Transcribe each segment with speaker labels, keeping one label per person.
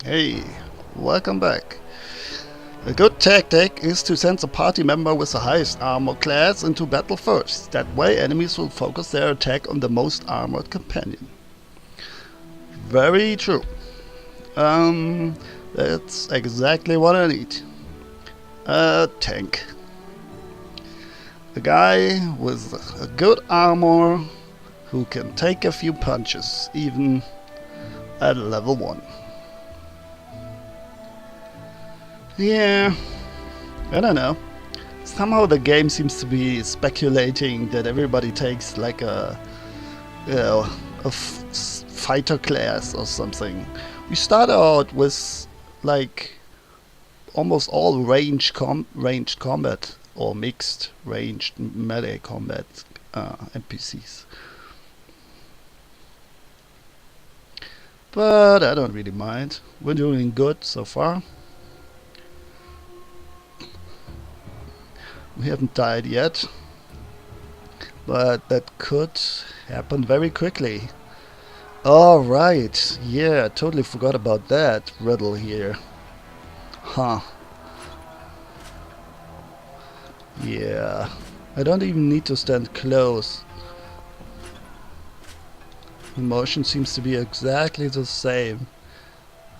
Speaker 1: Hey, welcome back. A good tactic is to send the party member with the highest armor class into battle first. That way enemies will focus their attack on the most armored companion. Very true. That's exactly what I need. A tank. A guy with a good armor who can take a few punches, even at level 1. Yeah, I don't know. Somehow the game seems to be speculating that everybody takes like you know, fighter class or something. We start out with like almost all ranged combat or mixed ranged melee combat NPCs. But I don't really mind. We're doing good so far. We haven't died yet, but that could happen very quickly. Alright, yeah, totally forgot about that riddle here. Huh. Yeah, I don't even need to stand close. The motion seems to be exactly the same,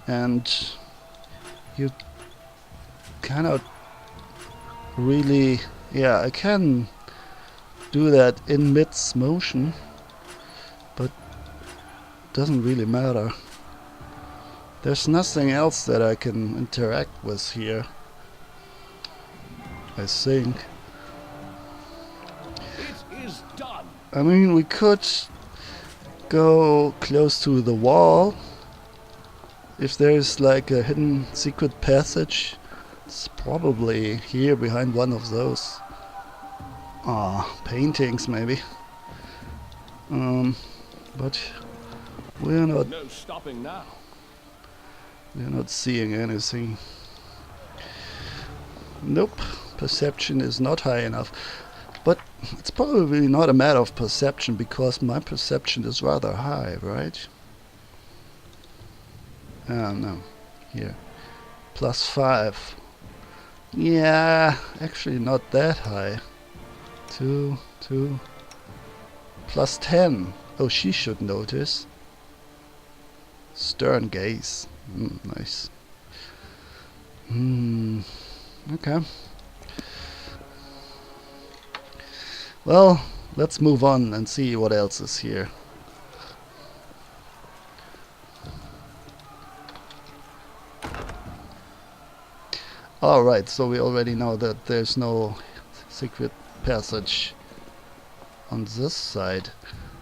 Speaker 1: and you cannot really... Yeah, I can do that in mid-motion, but doesn't really matter. There's nothing else that I can interact with here, I think.
Speaker 2: It is done.
Speaker 1: I mean, we could go close to the wall. If there's like a hidden secret passage, it's probably here behind one of those paintings maybe. But we're not
Speaker 2: No stopping now.
Speaker 1: seeing anything. Nope, perception is not high enough. But it's probably not a matter of perception, because my perception is rather high, right? No, here. +5. Yeah, actually not that high. 2, +10. Oh, she should notice. Stern gaze. Nice. Okay. Well, let's move on and see what else is here. Alright, so we already know that there's no secret passage on this side.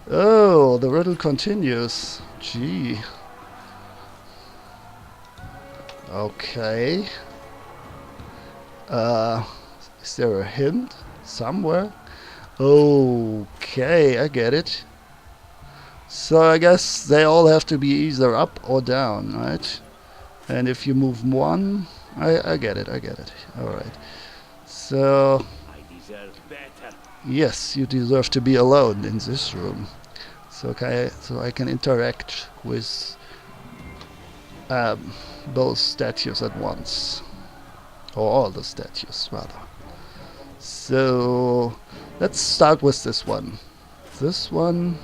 Speaker 1: Oh, the riddle continues. Gee. Okay. Is there a hint somewhere? Okay, I get it. So I guess they all have to be either up or down, right? And if you move one, I get it. Alright. So,
Speaker 2: I deserve better.
Speaker 1: yes, you deserve to be alone in this room. So I can interact with both statues at once. Or all the statues, rather. So, let's start with this one. This one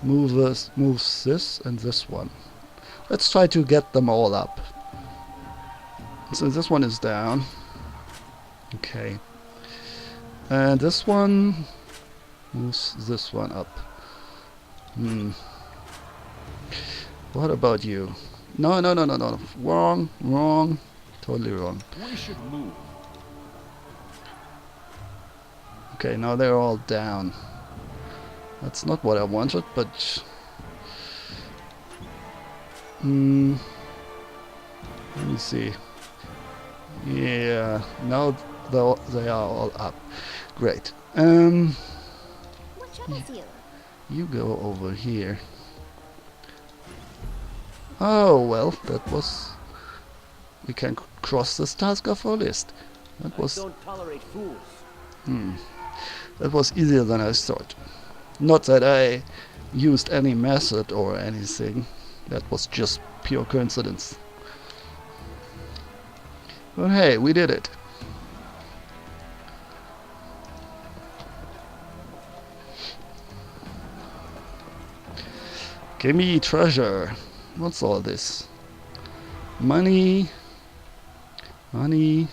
Speaker 1: moves this and this one. Let's try to get them all up. So this one is down. Okay. And this one moves this one up. What about you? No. Wrong. Totally wrong.
Speaker 2: We should move.
Speaker 1: Okay, now they're all down. That's not what I wanted, but... let me see. Yeah, now they are all up. Great.
Speaker 3: What troubles you?
Speaker 1: You go over here. Oh, well, that was... We can cross this task off our list. That was...
Speaker 2: Don't tolerate fools.
Speaker 1: That was easier than I thought. Not that I used any method or anything. That was just pure coincidence. But hey, we did it. Give me treasure. What's all this? Money. Money.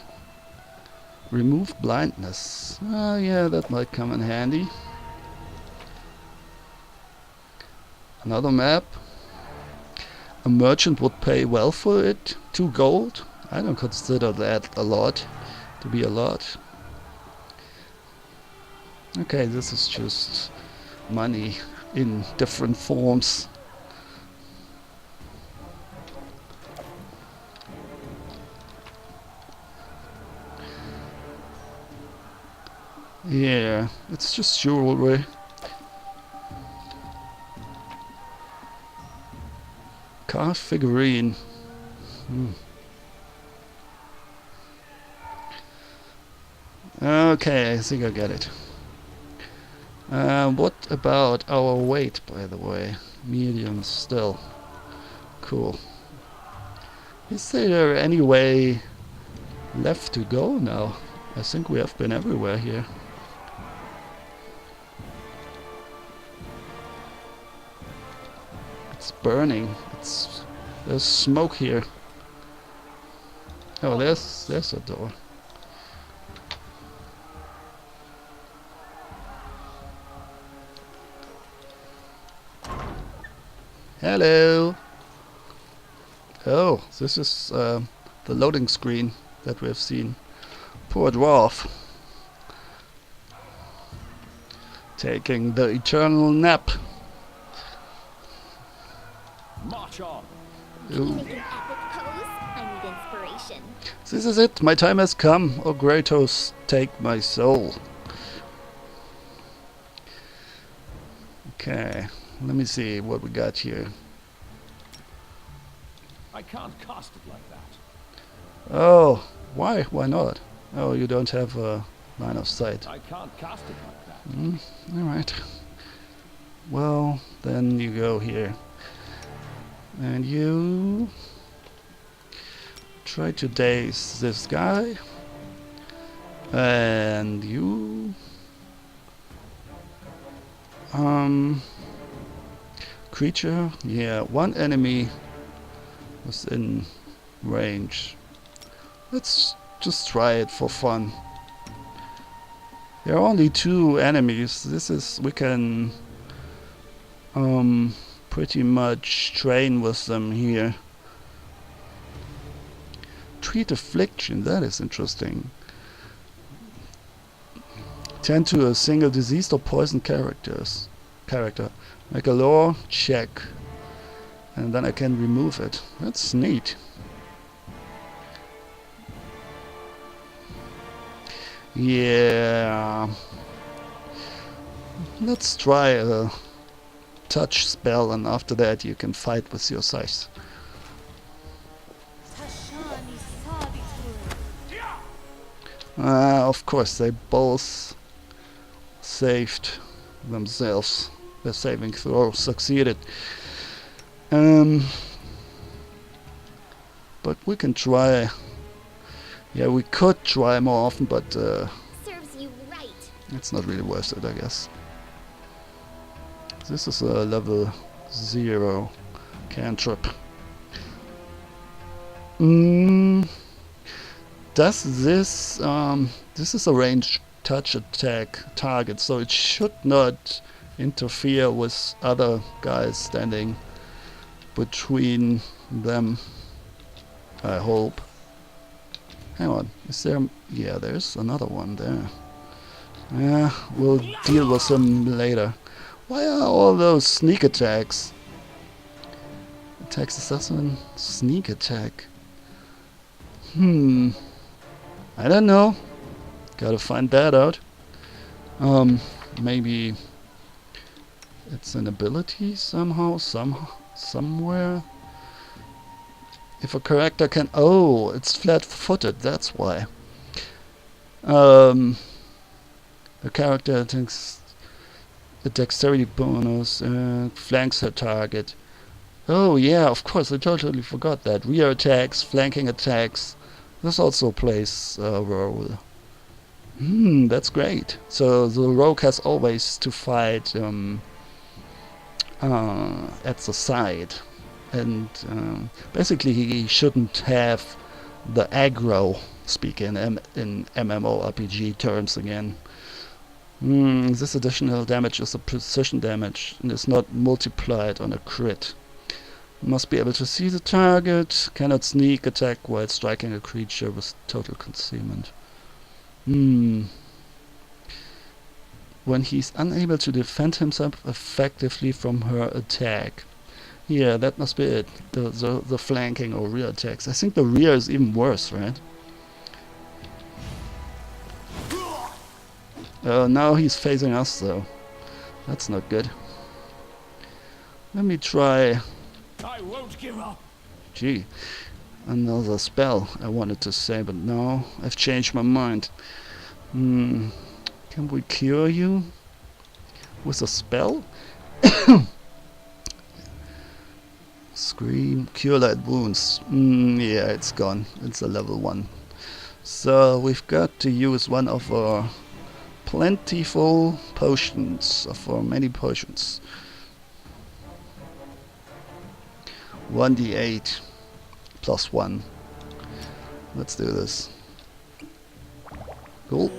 Speaker 1: Remove blindness. Ah, yeah, that might come in handy. Another map. A merchant would pay well for it. 2 gold. I don't consider that a lot. To be a lot. Okay, this is just money in different forms. Yeah, it's just jewelry. Car figurine. Okay, I think I get it. What about our weight, by the way? Medium still. Cool. Is there any way left to go now? I think we have been everywhere here. It's burning. There's smoke here. Oh, there's a door. Hello. Oh, this is the loading screen that we have seen. Poor dwarf. Taking the eternal nap.
Speaker 2: March on.
Speaker 3: Can you make an epic pose? I need inspiration.
Speaker 1: This is it. My time has come. Oh, Kratos, take my soul. Okay, let me see what we got here.
Speaker 2: I can't cast it like that.
Speaker 1: Oh, why? Why not? Oh, you don't have a line of sight.
Speaker 2: I can't cast it like that.
Speaker 1: Alright. Well, then you go here. And you try to daze this guy. And you creature, yeah, 1 enemy was in range. Let's just try it for fun. There are only 2 enemies. We can pretty much train with them here. Treat affliction, that is interesting. Tend to a single diseased or poisoned character. Make a lore check. And then I can remove it. That's neat. Yeah. Let's try a touch spell, and after that you can fight with your scythe. Of course, they both saved themselves. Their saving throw succeeded. But we can try. Yeah, we could try more often, but
Speaker 3: Serves you right.
Speaker 1: it's not really worth it, I guess. This is a level 0 cantrip. Does this this is a range touch attack target, so it should not interfere with other guys standing between them, I hope. Hang on, is there... yeah, there's another one there. Yeah, we'll deal with him later. Why are all those sneak attacks? Attacks assassin, sneak attack. I don't know. Gotta find that out. Maybe it's an ability somehow, somewhere. If a character can... oh, it's flat-footed, that's why. A character takes a dexterity bonus, flanks her target. Oh yeah, of course, I totally forgot that. Rear attacks, flanking attacks, This also plays a role. That's great. So the rogue has always to fight at the side, and basically he shouldn't have the aggro, speak in MMORPG terms again. This additional damage is a precision damage and is not multiplied on a crit. Must be able to see the target, cannot sneak attack while striking a creature with total concealment. When he's unable to defend himself effectively from her attack. Yeah, that must be it. The flanking or rear attacks. I think the rear is even worse, right? Now he's facing us though. That's not good. Let me try.
Speaker 2: I won't give up.
Speaker 1: Gee, another spell I wanted to say, but no, I've changed my mind. Can we cure you with a spell? Scream, cure light wounds. Yeah, it's gone. It's a level 1. So we've got to use one of our plentiful potions, of our many potions. 1d8 plus 1. Let's do this. Gulp.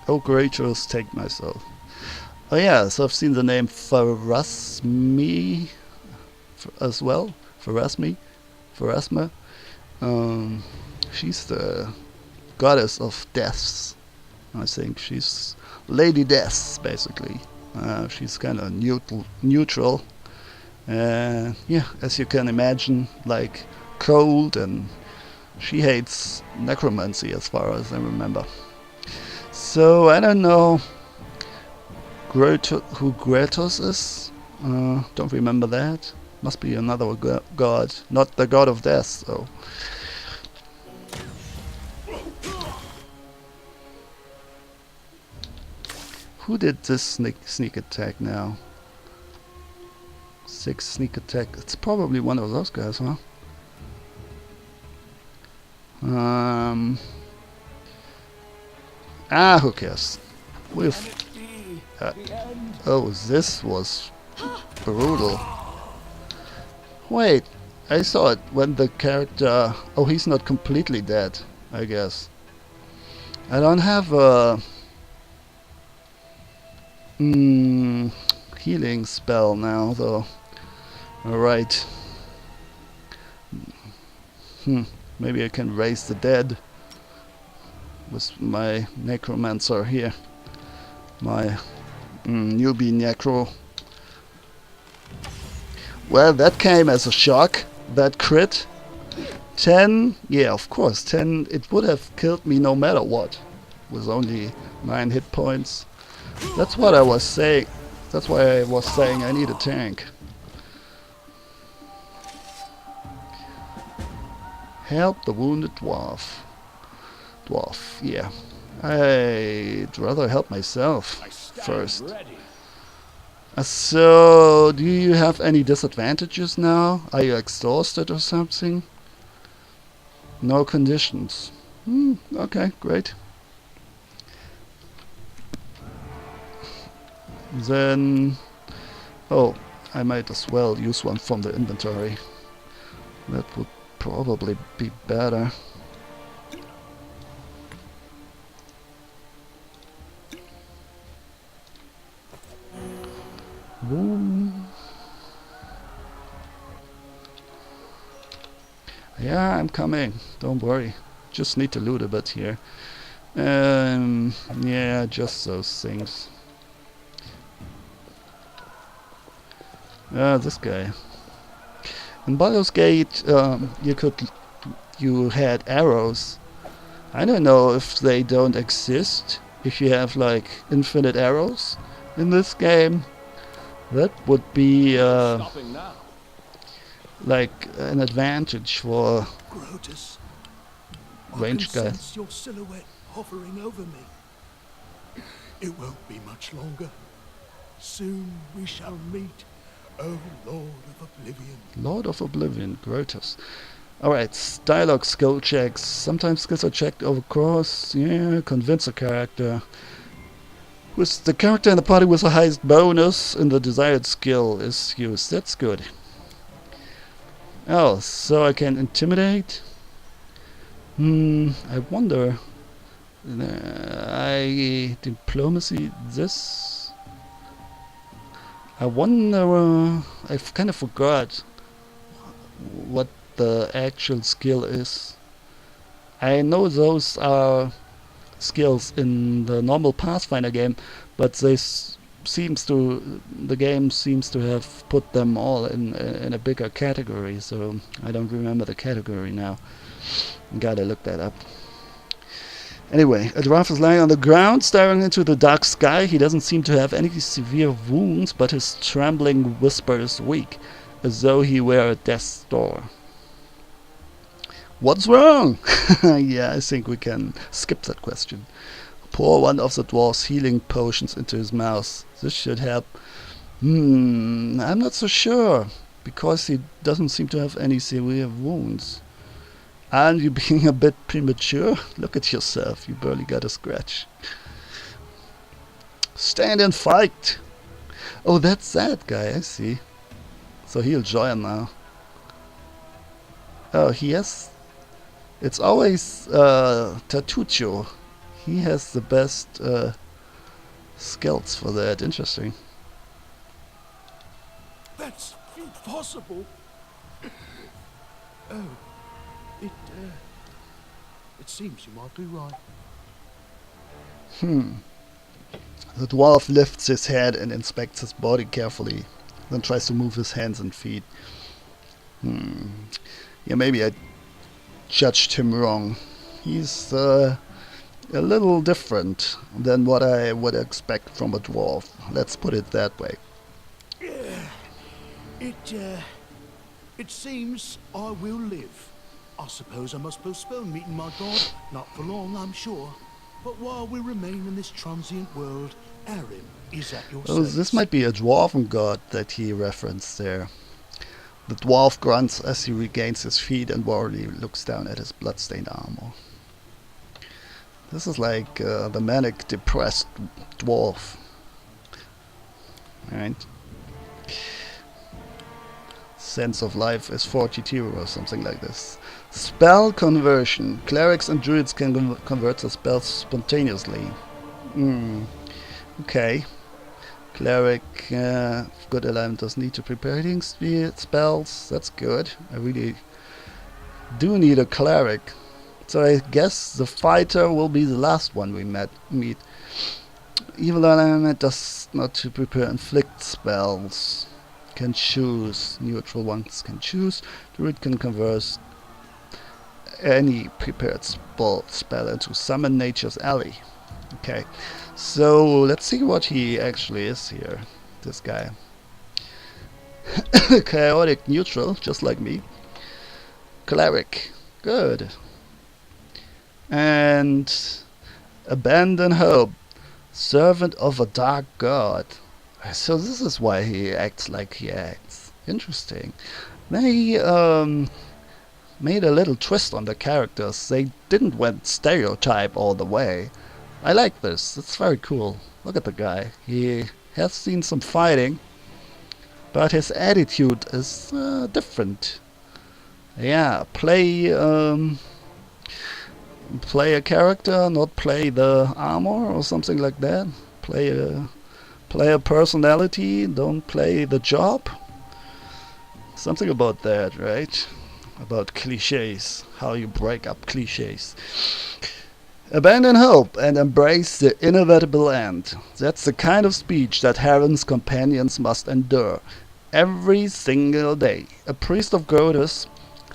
Speaker 1: Oh, gracious, take myself. Oh yeah, so I've seen the name Pharasmi as well. Pharasma. She's the goddess of deaths. I think she's Lady Death, basically. She's kind of neutral. Yeah, as you can imagine, like cold, and she hates necromancy as far as I remember. So I don't know who Gratos is. Don't remember that. Must be another god, not the god of death though. Who did this sneak attack now? 6 sneak attack. It's probably one of those guys, huh? Who cares? Oh, this was brutal. Wait, I saw it when the character... Oh, he's not completely dead, I guess. I don't have a... healing spell now, though. Alright. Maybe I can raise the dead with my necromancer here. My newbie necro. Well, that came as a shock. That crit. 10. Yeah, of course. 10. It would have killed me no matter what. With only 9 hit points. That's what I was saying. That's why I was saying I need a tank. Help the wounded dwarf. Yeah. I'd rather help myself first. So, do you have any disadvantages now? Are you exhausted or something? No conditions. Okay, great. Then... Oh, I might as well use one from the inventory. That would probably be better. Yeah, I'm coming. Don't worry. Just need to loot a bit here. Yeah, just those things. This guy. In Baldur's Gate, you had arrows. I don't know if they don't exist. If you have like infinite arrows in this game, that would be like an advantage for
Speaker 4: Grotus,
Speaker 1: ranged
Speaker 4: I can
Speaker 1: guys.
Speaker 4: sense your silhouette hovering over me. It won't be much longer. Soon we shall meet, O Lord of Oblivion.
Speaker 1: Lord of Oblivion, Grotus. Alright, dialogue skill checks. Sometimes skills are checked over course. Yeah, convince a character. Who's the character in the party with the highest bonus in the desired skill is used. That's good. Oh, so I can intimidate? I wonder. Diplomacy this? I wonder. I've kind of forgot what the actual skill is. I know those are skills in the normal Pathfinder game, but the game seems to have put them all in a bigger category. So I don't remember the category now. Gotta look that up. Anyway, a dwarf is lying on the ground, staring into the dark sky. He doesn't seem to have any severe wounds, but his trembling whisper is weak, as though he were at death's door. What's wrong? Yeah, I think we can skip that question. Pour one of the dwarf's healing potions into his mouth. This should help. I'm not so sure, because he doesn't seem to have any severe wounds. And you being a bit premature? Look at yourself, you barely got a scratch. Stand and fight! Oh, that's that guy, I see. So he'll join now. Oh, he has... It's always Tatucho. He has the best skills for that. Interesting.
Speaker 4: That's impossible. Oh, it seems you might be right.
Speaker 1: The dwarf lifts his head and inspects his body carefully, then tries to move his hands and feet. Yeah, maybe I judged him wrong. He's a little different than what I would expect from a dwarf. Let's put it that way.
Speaker 4: It seems I will live. I suppose I must postpone meeting my god. Not for long, I'm sure. But while we remain in this transient world, Arim is at your
Speaker 1: Oh,
Speaker 4: service.
Speaker 1: this might be a dwarven god that he referenced there. The dwarf grunts as he regains his feet and worriedly looks down at his bloodstained armor. This is like the manic depressed dwarf. Right? Sense of life is 42 or something like this. Spell conversion. Clerics and druids can convert their spells spontaneously. Okay. Cleric, good alignment doesn't need to prepare healing spells. That's good. I really do need a cleric. So I guess the fighter will be the last one we meet. Evil alignment does not to prepare inflict spells. Can choose. Neutral ones can choose. Druid can convert any prepared spell into summon nature's ally. Okay, so let's see what he actually is here. This guy. Chaotic neutral, just like me. Cleric. Good. And abandon hope. Servant of a dark god. So this is why he acts like he acts. Interesting. They made a little twist on the characters. They didn't went stereotype all the way. I like this. It's very cool. Look at the guy. He has seen some fighting, but his attitude is different. Yeah, play a character, not play the armor or something like that. Play a personality, don't play the job. Something about that, right? About cliches, how you break up cliches. Abandon hope and embrace the inevitable end. That's the kind of speech that Harren's companions must endure every single day. A priest of Goddess,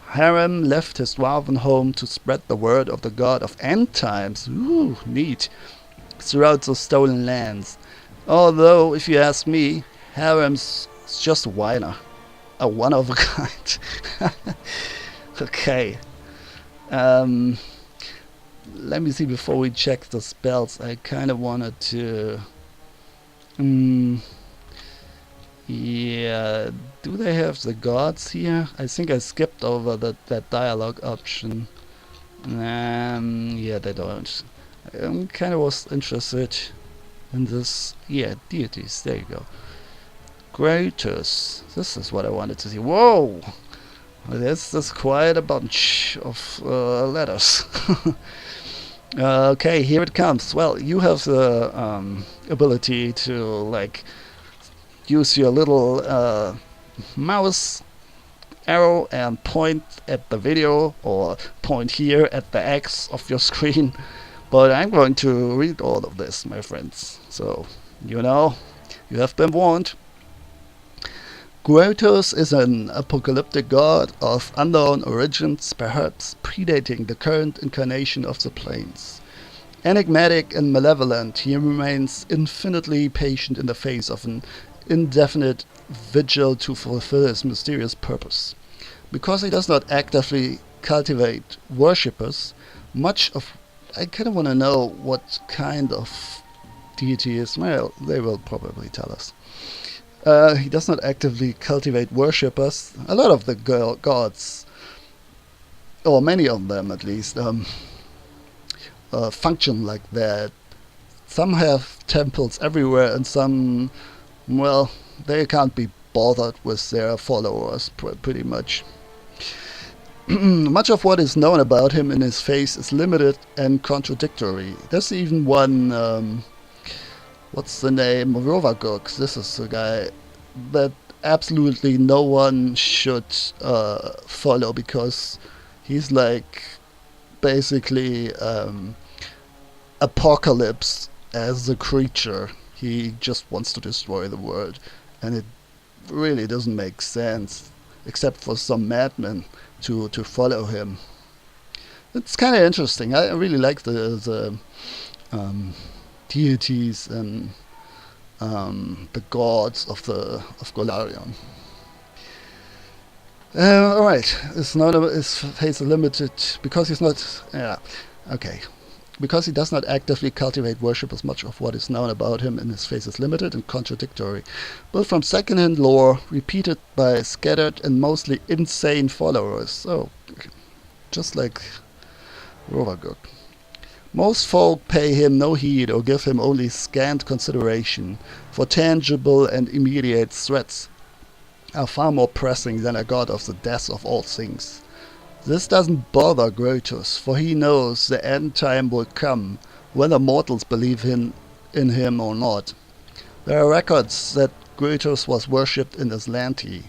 Speaker 1: Harren left his dwarven home to spread the word of the god of end times. Ooh, neat. Throughout the stolen lands. Although, if you ask me, Harem's just a whiner. A one of a kind. Okay. Let me see before we check the spells. I kind of wanted to... Yeah, do they have the gods here? I think I skipped over that dialogue option. Yeah, they don't. I kind of was interested in this. Yeah, deities. There you go. Kratos. This is what I wanted to see. Whoa! That's quite a bunch of letters. Okay, here it comes. Well, you have the ability to like use your little mouse arrow and point at the video or point here at the X of your screen. But I'm going to read all of this, my friends. So, you know, you have been warned. Kratos is an apocalyptic god of unknown origins, perhaps predating the current incarnation of the planes. Enigmatic and malevolent, he remains infinitely patient in the face of an indefinite vigil to fulfill his mysterious purpose. Because he does not actively cultivate worshippers, much of... I kind of want to know what kind of deity is. Well, they will probably tell us. He does not actively cultivate worshippers. A lot of the gods, or many of them at least, function like that. Some have temples everywhere, and some, well, they can't be bothered with their followers, pretty much. Much of what is known about him in his face is limited and contradictory. There's even one, what's the name? Rovagux. This is the guy that absolutely no one should follow, because he's like basically apocalypse as a creature. He just wants to destroy the world, and it really doesn't make sense, except for some madmen to follow him. It's kind of interesting. I really like the deities and the gods of Golarion. All right, it's not his face is limited because he's not. Yeah, okay. Because he does not actively cultivate worship, as much of what is known about him in his face is limited and contradictory, built from second-hand lore, repeated by scattered and mostly insane followers. So, just like Rovagug. Most folk pay him no heed or give him only scant consideration, for tangible and immediate threats are far more pressing than a god of the death of all things. This doesn't bother Kratos, for he knows the end time will come, whether mortals believe in him or not. There are records that Kratos was worshipped in Aslanti,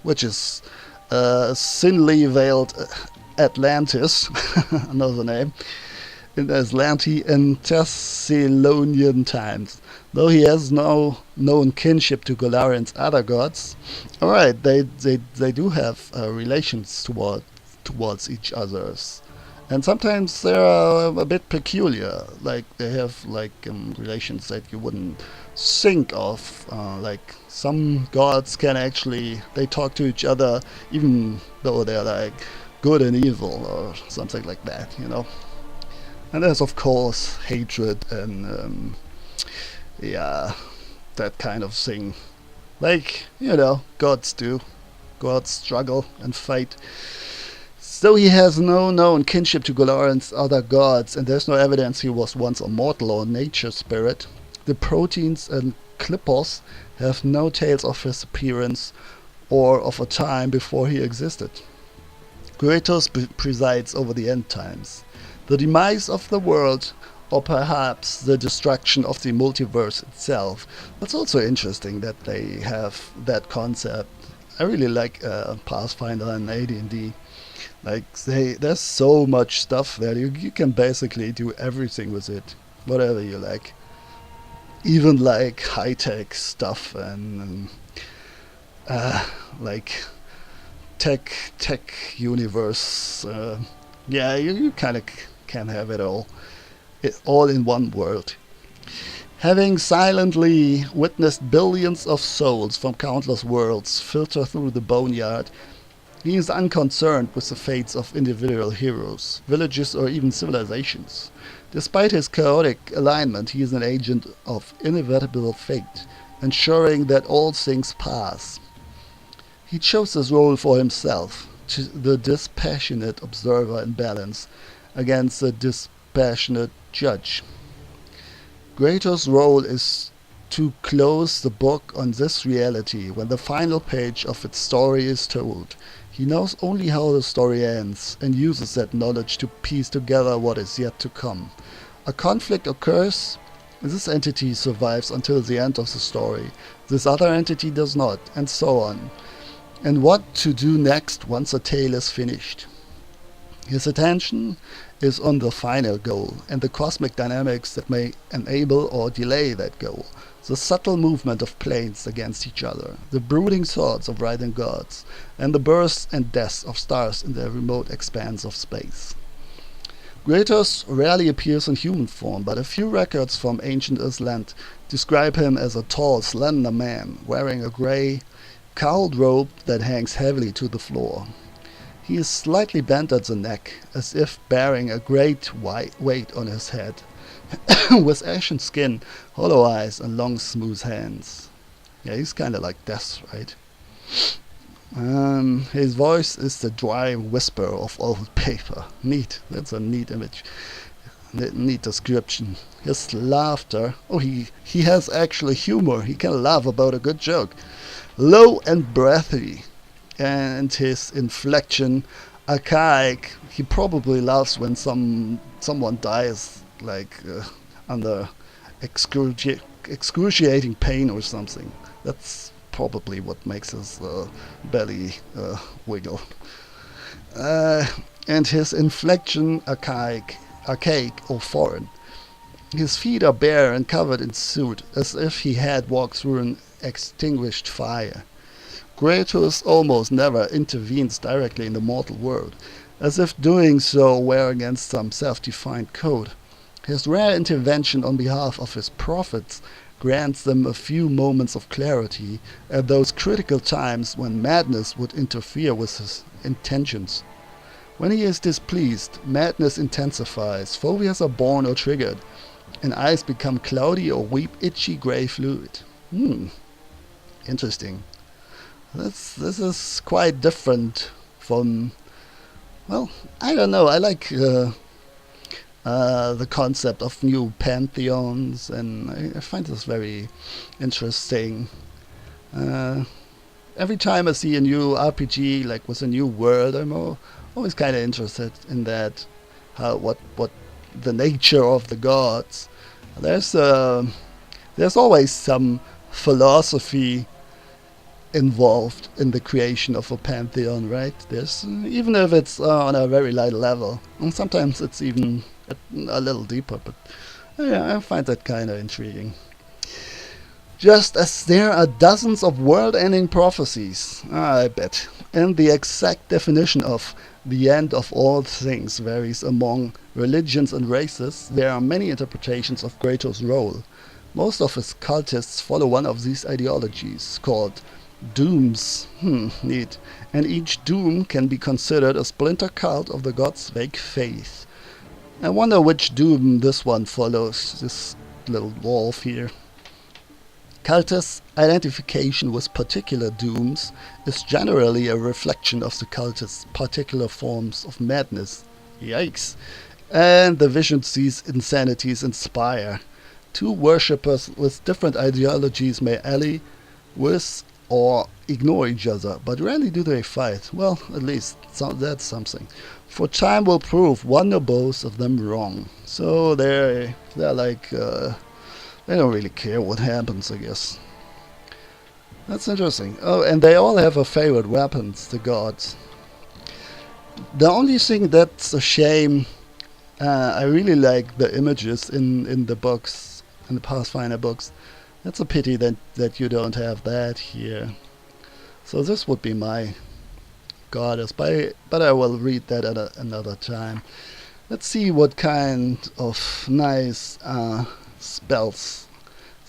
Speaker 1: which is thinly veiled Atlantis, another name, in Aslanti and Thessalonian times. Though he has no known kinship to Golarion's other gods, alright, they do have relations towards each other's, and sometimes they are a bit peculiar. Like they have like relations that you wouldn't think of. Like some gods can actually they talk to each other even though they're like good and evil or something like that, you know. And there's of course hatred and yeah, that kind of thing. Like, you know, gods do. Gods struggle and fight. Though he has no known kinship to Golarion's other gods, and there's no evidence he was once a mortal or nature spirit, the Proteins and Clippos have no tales of his appearance or of a time before he existed. Kratos presides over the end times, the demise of the world, or perhaps the destruction of the multiverse itself. It's also interesting that they have that concept. I really like Pathfinder and AD&D. Like there's so much stuff there. You can basically do everything with it, whatever you like. Even like high tech stuff and like tech universe. Yeah, you kind of can have it all in one world. Having silently witnessed billions of souls from countless worlds filter through the boneyard, he is unconcerned with the fates of individual heroes, villages, or even civilizations. Despite his chaotic alignment, he is an agent of inevitable fate, ensuring that all things pass. He chose this role for himself, the dispassionate observer in balance, against the dispassionate judge. Grator's role is to close the book on this reality when the final page of its story is told. He knows only how the story ends and uses that knowledge to piece together what is yet to come. A conflict occurs, this entity survives until the end of the story, this other entity does not, and so on. And what to do next once a tale is finished. His attention is on the final goal and the cosmic dynamics that may enable or delay that goal. The subtle movement of planes against each other, the brooding thoughts of rising gods, and the births and deaths of stars in the remote expanse of space. Kratos rarely appears in human form, but a few records from ancient Island describe him as a tall, slender man, wearing a grey, cowled robe that hangs heavily to the floor. He is slightly bent at the neck, as if bearing a great weight on his head, with ashen skin, hollow eyes, and long, smooth hands. Yeah, he's kind of like Death, right? His voice is the dry whisper of old paper. Neat. That's a neat image. Neat description. His laughter. Oh, he has actually humor. He can laugh about a good joke. Low and breathy. And his inflection, archaic. He probably laughs when someone dies, like under excruciating pain or something. That's probably what makes his belly wiggle. And his inflection, archaic or foreign. His feet are bare and covered in soot, as if he had walked through an extinguished fire. Kratos almost never intervenes directly in the mortal world, as if doing so were against some self-defined code. His rare intervention on behalf of his prophets grants them a few moments of clarity at those critical times when madness would interfere with his intentions. When he is displeased, madness intensifies, phobias are born or triggered, and eyes become cloudy or weep itchy grey fluid. Interesting. This is quite different from, well, I don't know, I like the concept of new pantheons, and I find this very interesting. Every time I see a new RPG, like with a new world, I'm always kind of interested in that, what the nature of the gods. There's always some philosophy involved in the creation of a pantheon, right? There's even if it's on a very light level, and sometimes it's even a little deeper, but yeah, I find that kind of intriguing. Just as there are dozens of world-ending prophecies, I bet, and the exact definition of the end of all things varies among religions and races, there are many interpretations of Kratos' role. Most of his cultists follow one of these ideologies, called dooms. Neat. And each doom can be considered a splinter cult of the god's vague faith. I wonder which doom this one follows, this little wolf here. Cultists' identification with particular dooms is generally a reflection of the cultists' particular forms of madness. Yikes. And the visions these insanities inspire. Two worshippers with different ideologies may ally with or ignore each other, but rarely do they fight. Well, at least that's something. For time will prove one or both of them wrong. So they're like, they don't really care what happens, I guess. That's interesting. Oh, and they all have a favorite weapons, the gods. The only thing that's a shame, I really like the images in the books, in the Pathfinder books. It's a pity that you don't have that here. So this would be my goddess, but I will read that at another time. Let's see what kind of nice spells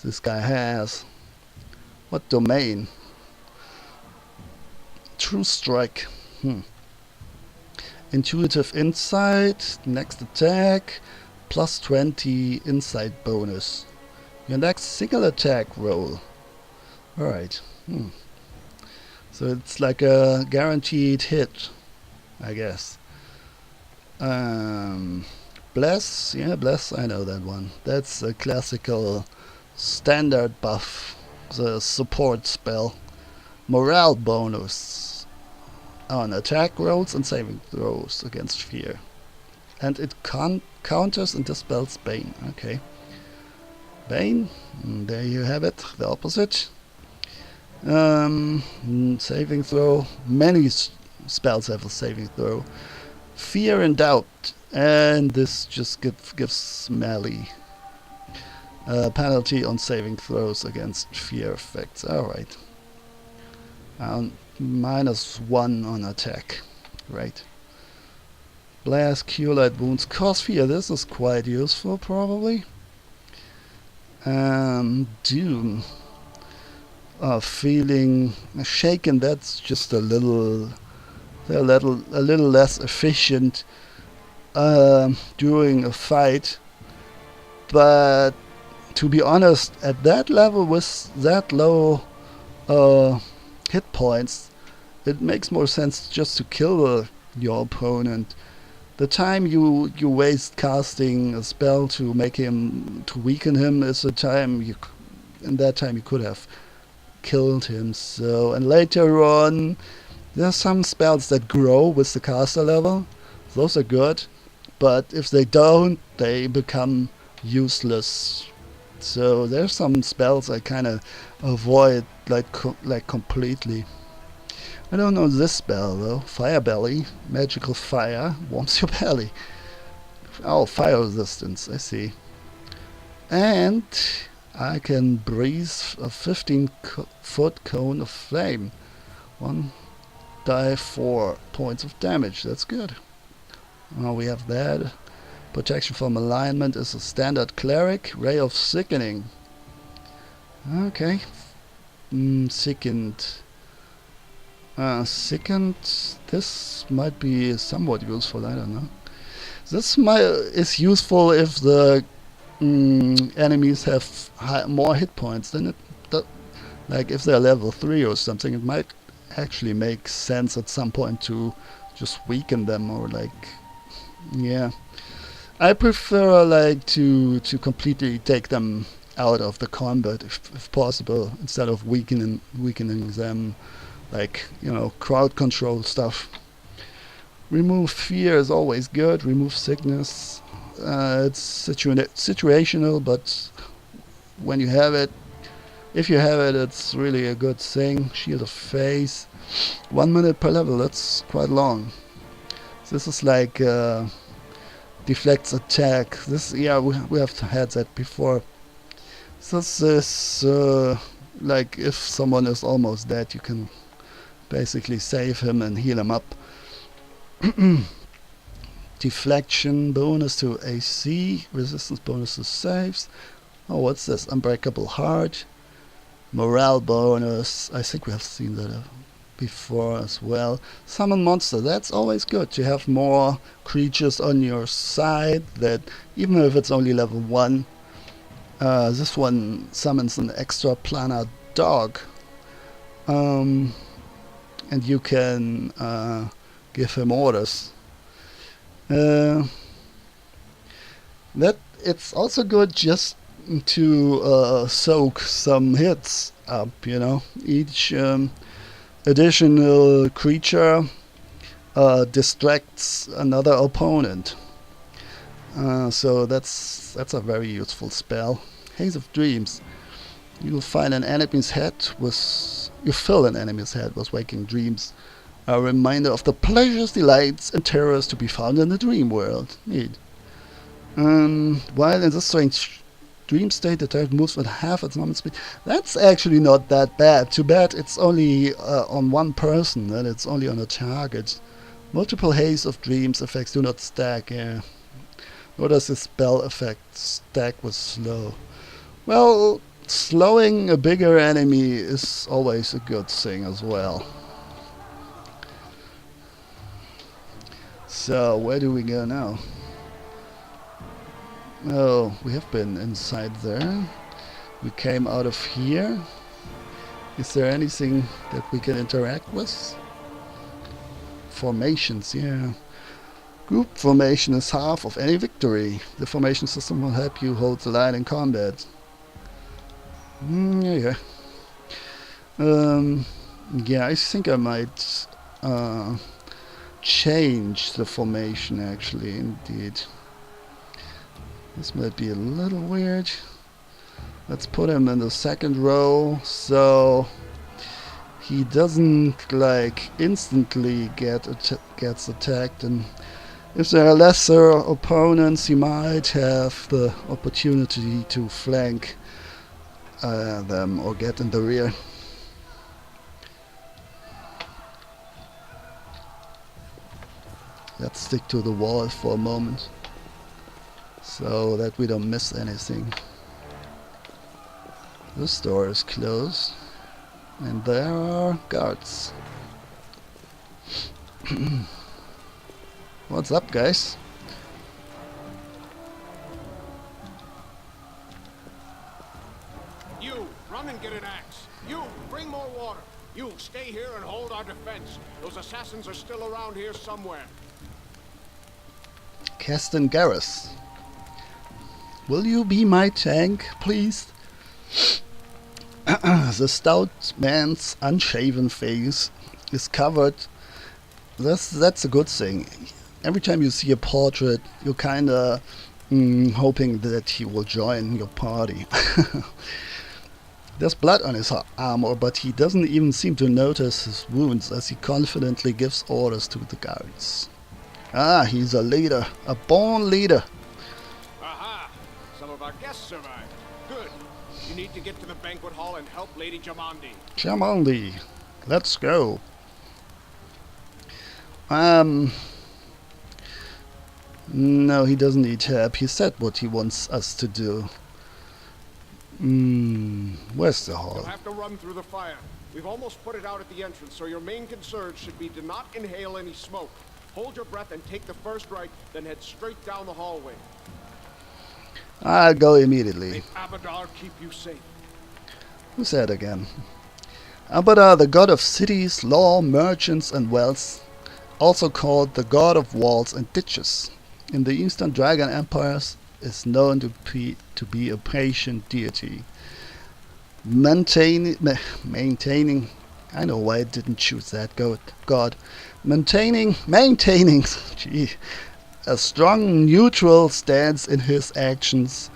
Speaker 1: this guy has. What domain? True Strike. Intuitive Insight. Next attack. +20 insight bonus. Your next single attack roll Alright. So it's like a guaranteed hit, I guess. Bless, yeah, Bless, I know that one. That's a classical standard buff, the support spell. Morale bonus on attack rolls and saving throws against fear. And it counters and dispels Bane. Okay. Bane, there you have it, the opposite. Saving throw. Many spells have a saving throw. Fear and doubt, and this just gives melee penalty on saving throws against fear effects. Alright. -1 on attack. Right. Blast, Cure Light Wounds, cause fear. This is quite useful, probably. Doom. Feeling shaken. That's just a little less efficient during a fight. But to be honest, at that level with that low hit points, it makes more sense just to kill your opponent. The time you waste casting a spell to weaken him is the time in that time you could have killed him. So, and later on, there are some spells that grow with the caster level. Those are good, but if they don't, they become useless. So there's some spells I kind of avoid like completely. I don't know this spell though. Fire Belly, magical fire, warms your belly. Oh, fire resistance, I see. And I can breathe a 15-foot cone of flame. 1 die 4 points of damage. That's good. Oh, we have that. Protection from alignment is a standard cleric. Ray of Sickening. Okay. Sickened. Sickened. This might be somewhat useful. I don't know. This is useful if the enemies have more hit points than it. Like if they're level 3 or something, it might actually make sense at some point to just weaken them or like, yeah. I prefer like to completely take them out of the combat if possible, instead of weakening them, like, you know, crowd control stuff. Remove fear is always good. Remove sickness. It's situational, but when you have it, if you have it, it's really a good thing. Shield of Faith. 1 minute per level. That's quite long. This is like deflects attack. This, yeah, we have had that before. This is like if someone is almost dead, you can basically save him and heal him up. Deflection bonus to AC, resistance bonus to saves. Oh, what's this? Unbreakable Heart. Morale bonus. I think we have seen that before as well. Summon monster. That's always good to have more creatures on your side, that even if it's only level 1. This one summons an extra planar dog. And you can give him orders. That it's also good just to soak some hits up, you know. Each additional creature distracts another opponent. So that's a very useful spell. Haze of Dreams. You'll find an enemy's head with... You fill an enemy's head with waking dreams. A reminder of the pleasures, delights, and terrors to be found in the dream world. Neat. While in this strange dream state, the target moves with half its normal speed. That's actually not that bad. Too bad it's only on one person, and it's only on a target. Multiple Haze of Dreams effects do not stack. Yeah. Nor does this spell effect stack with slow. Well, slowing a bigger enemy is always a good thing as well. So, where do we go now? Oh, we have been inside there. We came out of here. Is there anything that we can interact with? Formations, yeah. Group formation is half of any victory. The formation system will help you hold the line in combat. Yeah. Yeah, I think I might change the formation actually, indeed. This might be a little weird. Let's put him in the second row so he doesn't like instantly gets attacked, and if there are lesser opponents he might have the opportunity to flank them or get in the rear. Let's stick to the wall for a moment so that we don't miss anything. This door is closed and there are guards. What's up, guys?
Speaker 2: You, run and get an axe. You, bring more water. You, stay here and hold our defense. Those assassins are still around here somewhere.
Speaker 1: Keston Garrus. Will you be my tank, please? The stout man's unshaven face is covered. That's a good thing. Every time you see a portrait, you're kinda hoping that he will join your party. There's blood on his armor, but he doesn't even seem to notice his wounds as he confidently gives orders to the guards. Ah, he's a leader, a born leader.
Speaker 2: Aha! Some of our guests survived. Good. You need to get to the banquet hall and help Lady Jamandi.
Speaker 1: Jamandi, let's go. No, he doesn't need help. He said what he wants us to do. Where's the
Speaker 2: You'll
Speaker 1: hall?
Speaker 2: have to run through the fire. We've almost put it out at the entrance, so your main concern should be to not inhale any smoke. Hold your breath and take the first right, then head straight down the hallway.
Speaker 1: I'll go immediately.
Speaker 2: May Abadar keep you safe.
Speaker 1: Who's that again? Abadar, the god of cities, law, merchants and wealth, also called the god of walls and ditches. In the Eastern Dragon Empires is known to be a patient deity. Maintaining, I know why I didn't choose that god. Maintaining, gee, a strong neutral stance in his actions.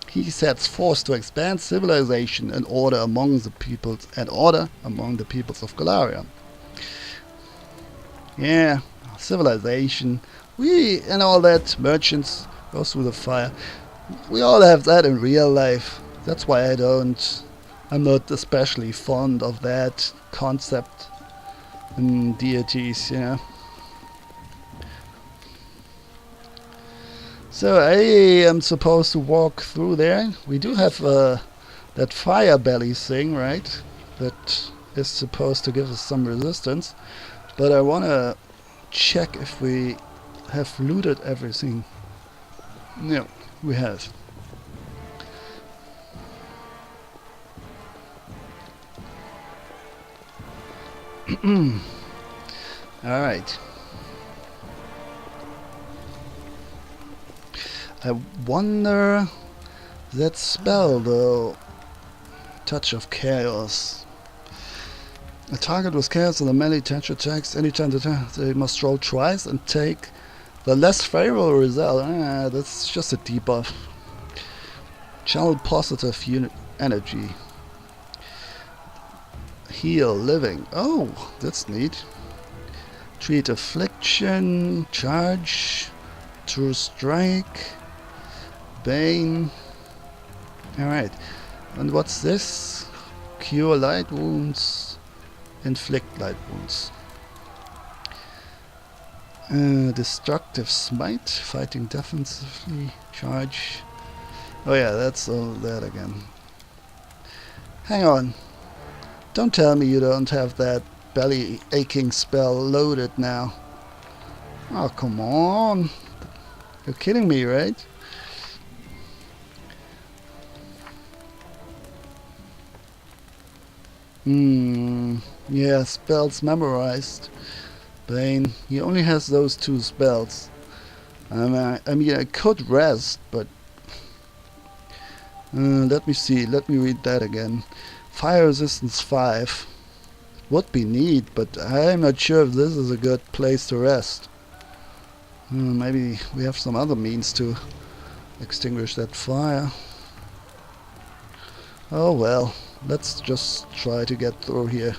Speaker 1: He sets forth to expand civilization and order among the peoples of Galaria. Yeah, civilization. We and all that, merchants go through the fire. We all have that in real life. That's why I'm not especially fond of that concept in deities, you know. So I am supposed to walk through there. We do have that fire belly thing, right? That is supposed to give us some resistance. But I want to check if we have looted everything. No, we have. Alright. I wonder that spell though. Touch of Chaos. A target with chaos and a melee touch attacks anytime they must roll twice and take the less favorable result. That's just a debuff. Channel positive energy. Heal living. Oh, that's neat. Treat affliction. Charge. True strike. Bane. Alright. And what's this? Cure light wounds. Inflict light wounds. Destructive smite. Fighting defensively. Charge. Oh yeah, that's all that again. Hang on. Don't tell me you don't have that belly aching spell loaded now. Oh, come on. You're kidding me, right? Yeah, spells memorized. Bane, he only has those 2 spells. I mean, I could rest, but let me see. Let me read that again. Fire resistance 5 would be neat, but I'm not sure if this is a good place to rest. Maybe we have some other means to extinguish that fire. Oh well, let's just try to get through here.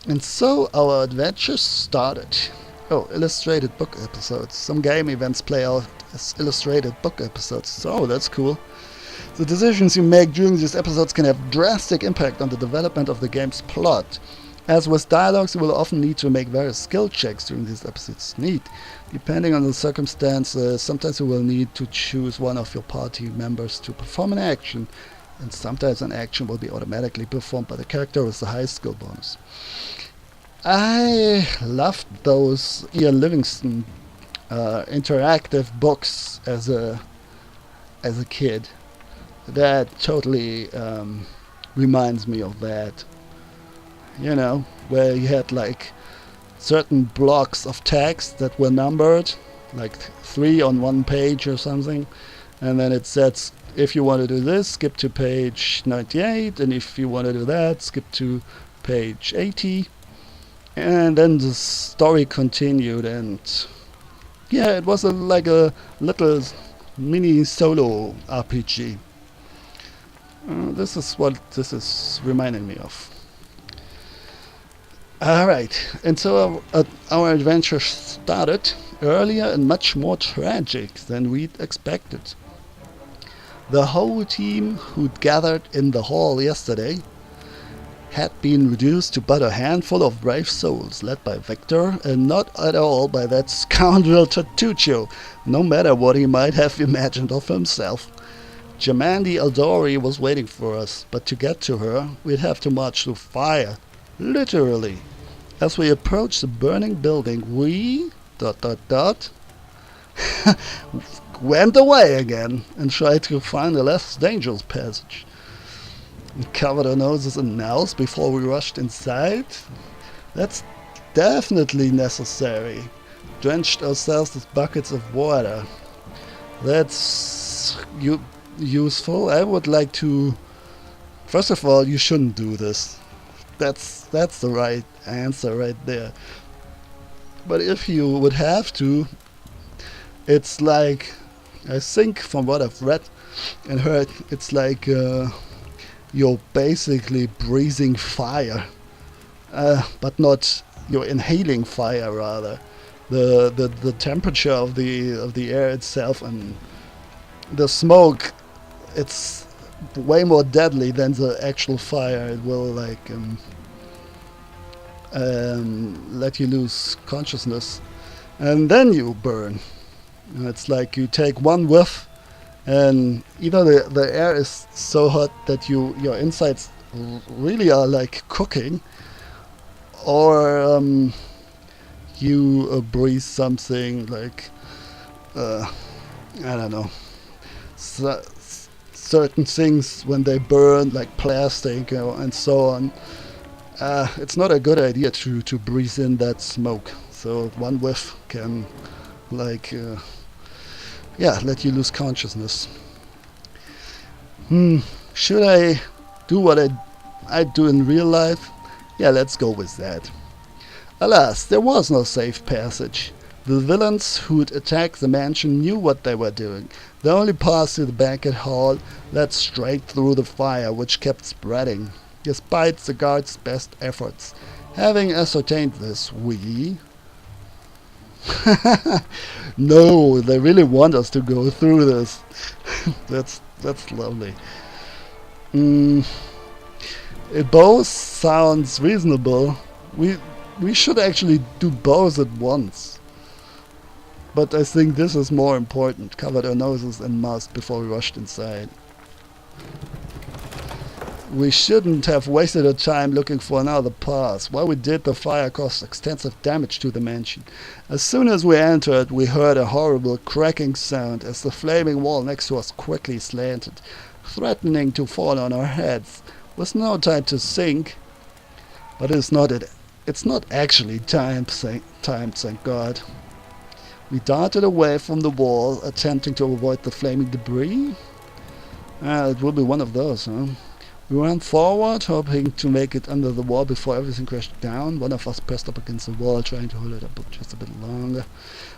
Speaker 1: And so our adventure started. Oh, illustrated book episodes. Some game events play out as illustrated book episodes. So that's cool. The decisions you make during these episodes can have drastic impact on the development of the game's plot. As with dialogues, you will often need to make various skill checks during these episodes. Neat. Depending on the circumstances, sometimes you will need to choose one of your party members to perform an action, and sometimes an action will be automatically performed by the character with the highest skill bonus. I loved those Ian Livingstone interactive books as a kid. That totally reminds me of that. You know, where you had like certain blocks of text that were numbered, like 3 on one page or something, and then it says if you want to do this, skip to page 98, and if you want to do that, skip to page 80. And then the story continued, and yeah, it was like a little mini solo RPG. This is what this is reminding me of. Alright, and so our adventure started earlier and much more tragic than we'd expected. The whole team who'd gathered in the hall yesterday had been reduced to but a handful of brave souls, led by Victor, and not at all by that scoundrel Tartuccio, no matter what he might have imagined of himself. Jamandi Eldori was waiting for us, but to get to her, we'd have to march through fire. Literally. As we approached the burning building, we... went away again and tried to find a less dangerous passage. We covered our noses in nails before we rushed inside. That's definitely necessary. Drenched ourselves with buckets of water. That's useful. I would like to... First of all, you shouldn't do this. That's the right answer right there. But if you would have to, it's like... I think from what I've read and heard, it's like you're basically breathing fire, but not you're inhaling fire. Rather, the temperature of the air itself and the smoke, it's way more deadly than the actual fire. It will like let you lose consciousness, and then you burn. It's like you take one whiff, and either the air is so hot that your insides really are like cooking, or you breathe something like I don't know, certain things when they burn, like plastic and so on. It's not a good idea to breathe in that smoke. So one whiff can like let you lose consciousness. Should I do what I do in real life? Yeah, let's go with that. Alas, there was no safe passage. The villains who'd attacked the mansion knew what they were doing. The only path to the banquet hall led straight through the fire, which kept spreading, despite the guards' best efforts. Having ascertained this, we... No, they really want us to go through this. That's lovely. It both sounds reasonable. We should actually do both at once. But I think this is more important. Covered our noses and mouths before we rushed inside. We shouldn't have wasted our time looking for another path. While we did, the fire caused extensive damage to the mansion. As soon as we entered, we heard a horrible cracking sound as the flaming wall next to us quickly slanted, threatening to fall on our heads. with no time to think. But it's not actually timed, thank God. We darted away from the wall, attempting to avoid the flaming debris. It will be one of those, huh? We ran forward, hoping to make it under the wall before everything crashed down. One of us pressed up against the wall, trying to hold it up just a bit longer.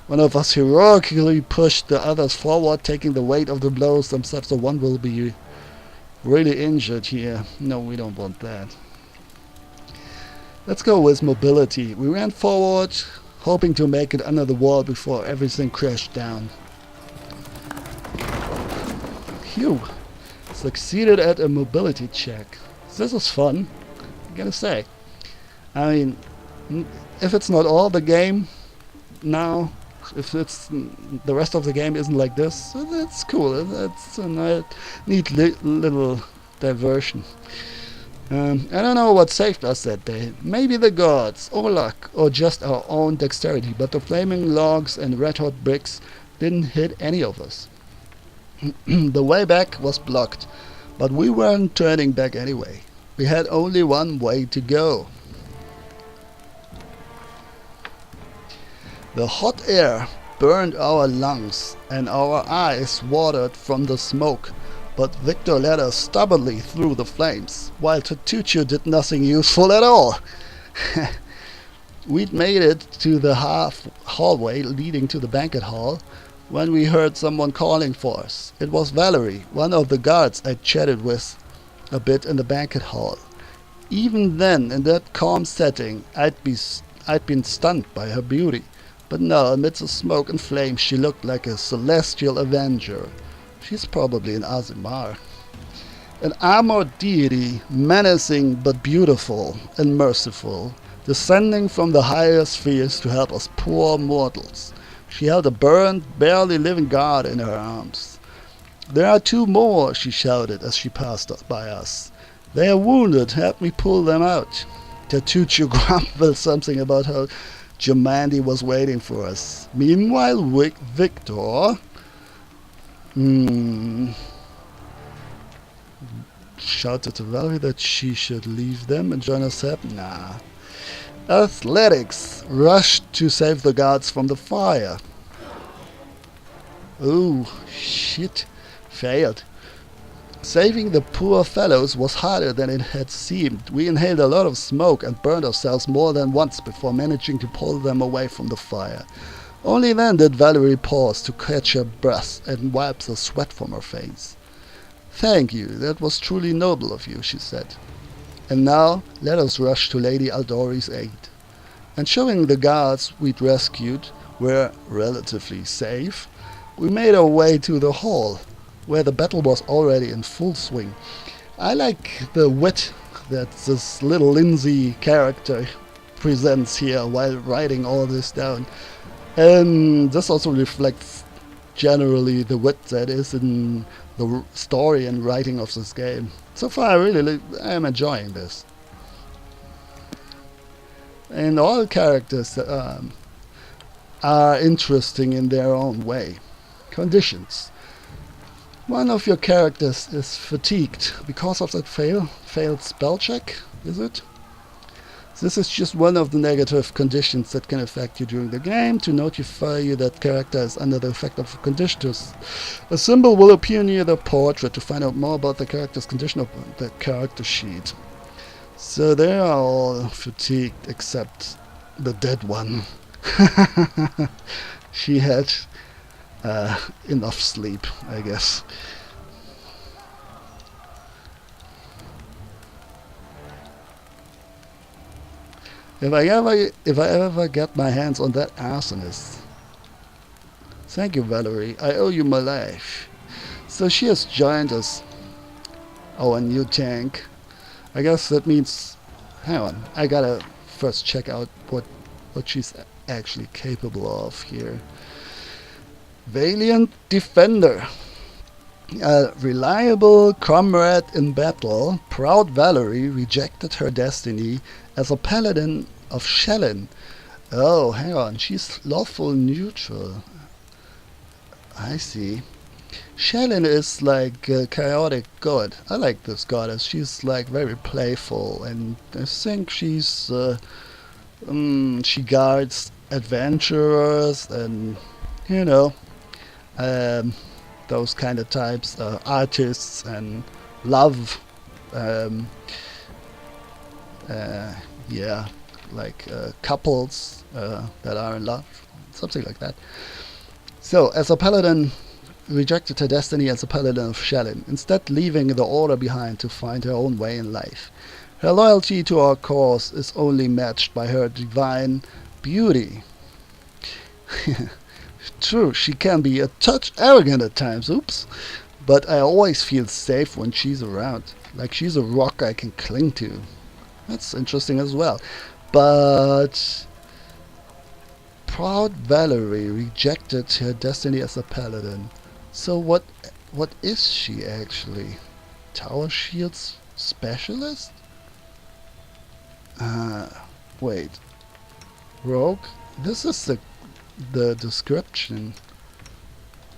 Speaker 1: One of us heroically pushed the others forward, taking the weight of the blows themselves, so one will be really injured here. No, we don't want that. Let's go with mobility. We ran forward, hoping to make it under the wall before everything crashed down. Phew. Succeeded at a mobility check. This is fun, I gotta say. I mean, if it's not all the game now, if it's the rest of the game isn't like this, that's cool. That's a neat little diversion. I don't know what saved us that day. Maybe the gods, or luck, or just our own dexterity, but the flaming logs and red-hot bricks didn't hit any of us. The way back was blocked, but we weren't turning back anyway. We had only one way to go. The hot air burned our lungs and our eyes watered from the smoke, but Victor led us stubbornly through the flames, while Tutuccio did nothing useful at all. We'd made it to the hallway leading to the banquet hall when we heard someone calling for us. It was Valerie, one of the guards I chatted with a bit in the banquet hall. Even then, in that calm setting, I'd been stunned by her beauty. But now, amidst the smoke and flames, she looked like a celestial avenger. She's probably an Azimar. An armored deity, menacing but beautiful and merciful, descending from the higher spheres to help us poor mortals. She held a burned, barely living guard in her arms. "There are two more," she shouted as she passed by us. "They are wounded. Help me pull them out." Tutuccio grumbled something about how Jumanji was waiting for us. Meanwhile, Victor shouted to Valerie that she should leave them and join us up. Nah. Athletics rushed to save the guards from the fire. Oh, shit. Failed. Saving the poor fellows was harder than it had seemed. We inhaled a lot of smoke and burned ourselves more than once before managing to pull them away from the fire. Only then did Valerie pause to catch her breath and wipe the sweat from her face. "Thank you, that was truly noble of you," she said. "And now let us rush to Lady Aldori's aid." And showing the guards we'd rescued were relatively safe, we made our way to the hall, where the battle was already in full swing. I like the wit that this little Lindsay character presents here while writing all this down. And this also reflects generally the wit that is in the story and writing of this game. So far, I am enjoying this. And all characters are interesting in their own way. Conditions. One of your characters is fatigued because of that failed spell check, is it? This is just one of the negative conditions that can affect you during the game. To notify you that character is under the effect of conditions, a symbol will appear near the portrait. To find out more about the character's condition of the character sheet. So they are all fatigued except the dead one. She had enough sleep, I guess. If I ever get my hands on that arsonist. Thank you, Valerie. I owe you my life. So she has joined us. Our new tank. I guess that means... Hang on. I gotta first check out what she's actually capable of here. Valiant Defender. A reliable comrade in battle, proud Valerie rejected her destiny as a paladin of Shellin. Oh, hang on, she's lawful neutral. I see. Shannon is like a chaotic god. I like this goddess. She's like very playful, and I think she guards adventurers and you know um, those kind of types, artists and love. Um, uh, yeah, like couples that are in love, something like that. So, as a paladin, rejected her destiny as a paladin of Shalyn, instead leaving the order behind to find her own way in life. Her loyalty to our cause is only matched by her divine beauty. True, she can be a touch arrogant at times, oops, but I always feel safe when she's around. Like she's a rock I can cling to. That's interesting as well. But proud Valerie rejected her destiny as a paladin. So what is she actually? Tower shields specialist? Uh, wait. Rogue? This is the description.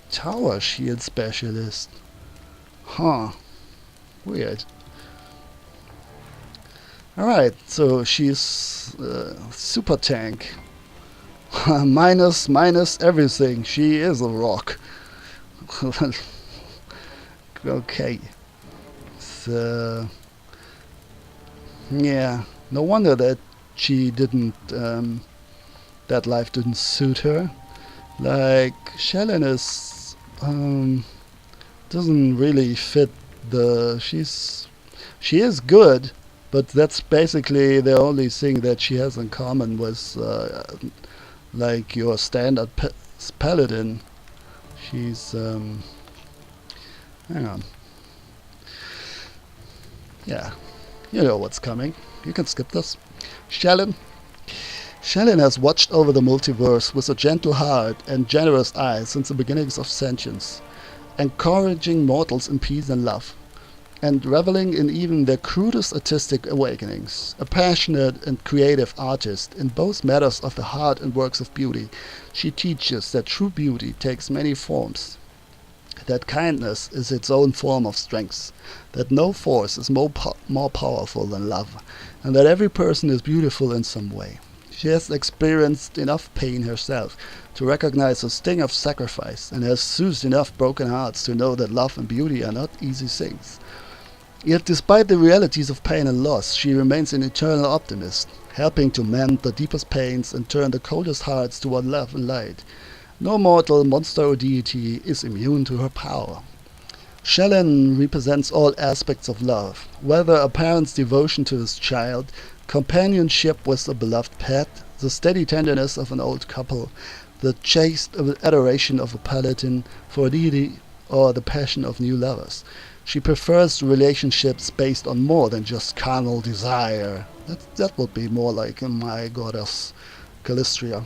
Speaker 1: Tower shield specialist. Huh. Weird. Alright, so she's super tank. minus everything. She is a rock. Okay. So yeah, no wonder that she didn't that life didn't suit her. Like Shalyn is doesn't really fit the she is good, but that's basically the only thing that she has in common with like your standard paladin. She's hang on. Yeah, you know what's coming. You can skip this. Shalyn. Shalyn has watched over the multiverse with a gentle heart and generous eyes since the beginnings of sentience, encouraging mortals in peace and love, and reveling in even their crudest artistic awakenings. A passionate and creative artist in both matters of the heart and works of beauty, she teaches that true beauty takes many forms, that kindness is its own form of strength, that no force is more powerful than love, and that every person is beautiful in some way. She has experienced enough pain herself to recognize the sting of sacrifice, and has soothed enough broken hearts to know that love and beauty are not easy things. Yet despite the realities of pain and loss, she remains an eternal optimist, helping to mend the deepest pains and turn the coldest hearts toward love and light. No mortal, monster or deity is immune to her power. Shalyn represents all aspects of love, whether a parent's devotion to his child, companionship with a beloved pet, the steady tenderness of an old couple, the chaste adoration of a paladin for a deity, or the passion of new lovers. She prefers relationships based on more than just carnal desire. That would be more like in my goddess Calistria.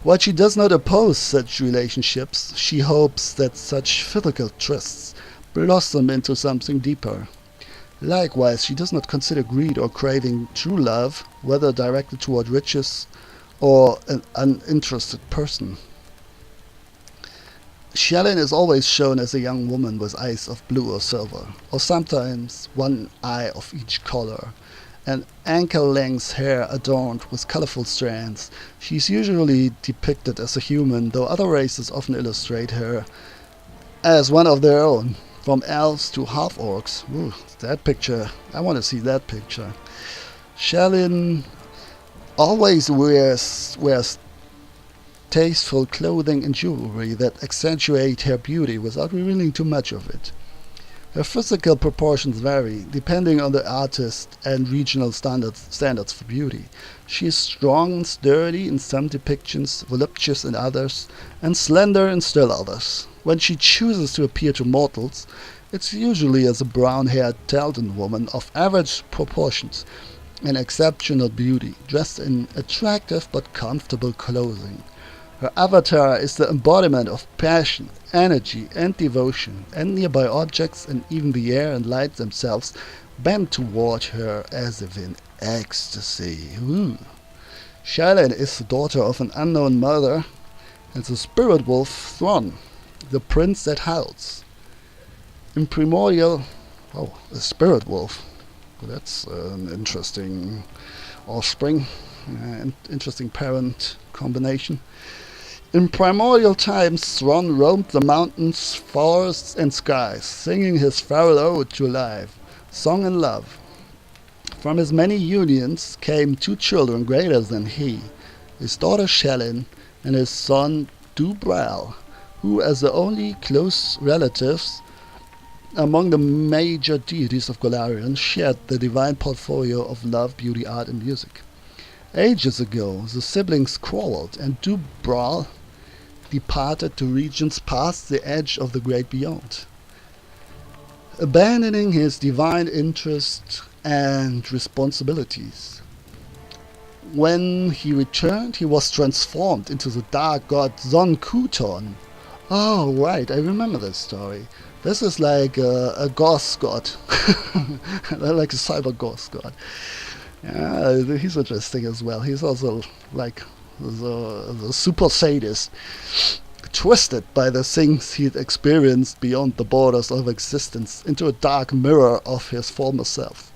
Speaker 1: While she does not oppose such relationships, she hopes that such physical trysts blossom into something deeper. Likewise, she does not consider greed or craving true love, whether directed toward riches or an uninterested person. Shalyn is always shown as a young woman with eyes of blue or silver, or sometimes one eye of each color, and ankle-length hair adorned with colorful strands. She is usually depicted as a human, though other races often illustrate her as one of their own, from elves to half-orcs. Ooh, that picture, I want to see that picture. Shalyn always wears tasteful clothing and jewelry that accentuate her beauty without revealing too much of it. Her physical proportions vary, depending on the artist and regional standards for beauty. She is strong and sturdy in some depictions, voluptuous in others, and slender in still others. When she chooses to appear to mortals, it's usually as a brown-haired Taldan woman of average proportions and exceptional beauty, dressed in attractive but comfortable clothing. Her avatar is the embodiment of passion, energy, and devotion, and nearby objects and even the air and light themselves bend toward her as if in ecstasy. Ooh. Shalyn is the daughter of an unknown mother and the spirit wolf Thron. the prince that howls. In Primordial, oh, a spirit wolf. Well, that's an interesting offspring, interesting parent combination. In primordial times, Thron roamed the mountains, forests, and skies, singing his farewell ode to life, song and love. From his many unions came 2 children greater than he, his daughter Shelyn and his son Dubral, who, as the only close relatives among the major deities of Golarion, shared the divine portfolio of love, beauty, art, and music. Ages ago, the siblings quarreled, and Dubral departed to regions past the edge of the great beyond. Abandoning his divine interests and responsibilities. When he returned, he was transformed into the dark god Zon Kuton. Oh, right, I remember this story. This is like a ghost god. Like a cyber ghost god. Yeah, he's interesting as well. He's also like the super sadist, twisted by the things he'd experienced beyond the borders of existence into a dark mirror of his former self.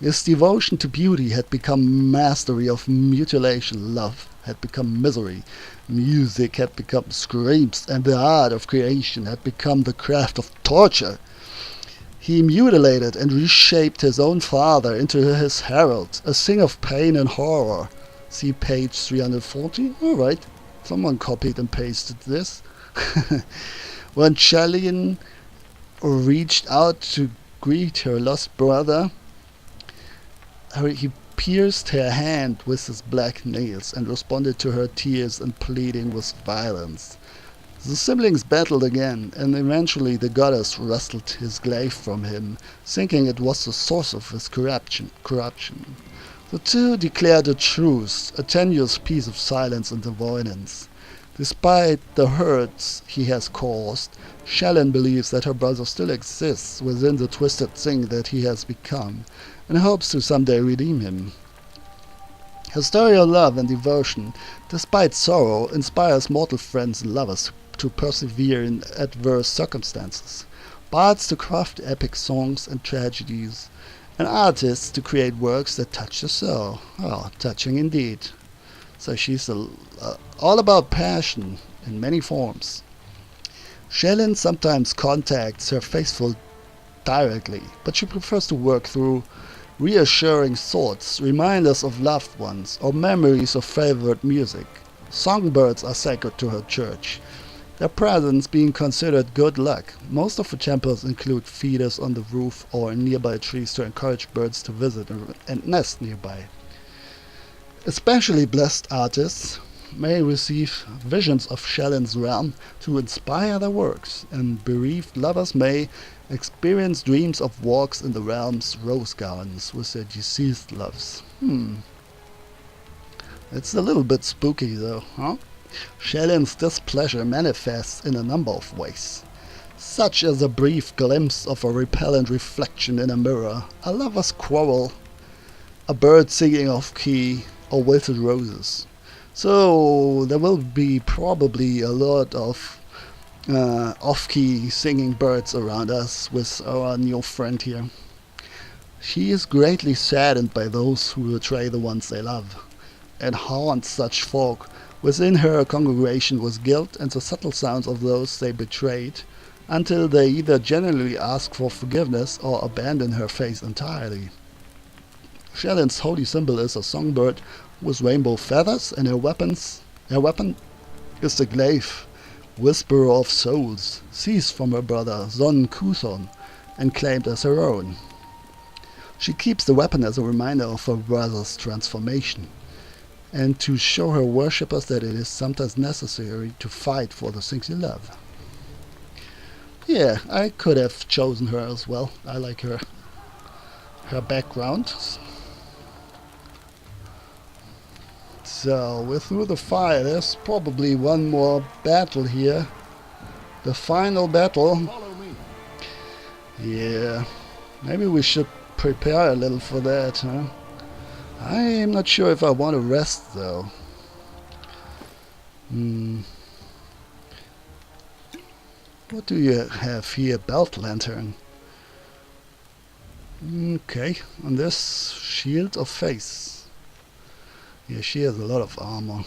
Speaker 1: His devotion to beauty had become mastery of mutilation, love had become misery, music had become screams, and the art of creation had become the craft of torture. He mutilated and reshaped his own father into his herald, a thing of pain and horror. See page 340? Alright, someone copied and pasted this. When Shelyn reached out to greet her lost brother, he pierced her hand with his black nails and responded to her tears and pleading with violence. The siblings battled again, and eventually the goddess wrested his glaive from him, thinking it was the source of his corruption. The two declared a truce, a tenuous peace of silence and avoidance. Despite the hurts he has caused, Shelyn believes that her brother still exists within the twisted thing that he has become, and hopes to someday redeem him. Her story of love and devotion, despite sorrow, inspires mortal friends and lovers to persevere in adverse circumstances, bards to craft epic songs and tragedies, and artists to create works that touch the soul. Oh, touching indeed. So she's all about passion in many forms. Shelyn sometimes contacts her faithful directly, but she prefers to work through reassuring thoughts, reminders of loved ones, or memories of favorite music. Songbirds are sacred to her church, their presence being considered good luck. Most of the temples include feeders on the roof or in nearby trees to encourage birds to visit and nest nearby. Especially blessed artists may receive visions of Shelyn's realm to inspire their works, and bereaved lovers may experience dreams of walks in the realm's rose gardens with their deceased loves. It's a little bit spooky though, huh? Shelyn's displeasure manifests in a number of ways, such as a brief glimpse of a repellent reflection in a mirror, a lover's quarrel, a bird singing off key, or wilted roses. So there will be probably a lot of off-key singing birds around us with our new friend here. She is greatly saddened by those who betray the ones they love, and haunts such folk within her congregation with guilt and the subtle sounds of those they betrayed, until they either genuinely ask for forgiveness or abandon her faith entirely. Shelyn's holy symbol is a songbird with rainbow feathers, and her weapon is the glaive, whisperer of souls, seized from her brother Zon Kuthon and claimed as her own. She keeps the weapon as a reminder of her brother's transformation, and to show her worshippers that it is sometimes necessary to fight for the things you love. Yeah, I could have chosen her as well. I like her background. So, we're through the fire. There's probably one more battle here. The final battle.
Speaker 2: Follow me.
Speaker 1: Yeah, maybe we should prepare a little for that, huh? I'm not sure if I want to rest, though. What do you have here? Belt lantern. Okay, and this shield of face. Yeah, she has a lot of armor.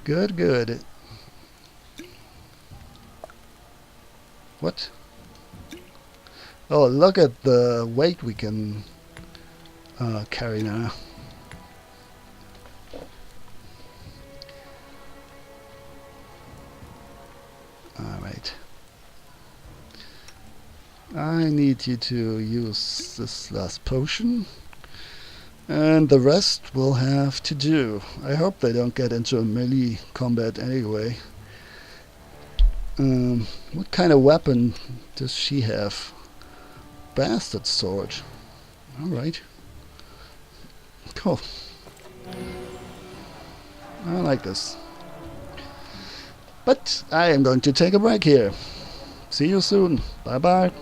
Speaker 1: Good, good. What? Oh, look at the weight we can carry now. Alright. I need you to use this last potion. And the rest we'll have to do. I hope they don't get into a melee combat anyway. What kind of weapon does she have? Bastard sword. Alright. Cool. I like this. But I am going to take a break here. See you soon. Bye bye.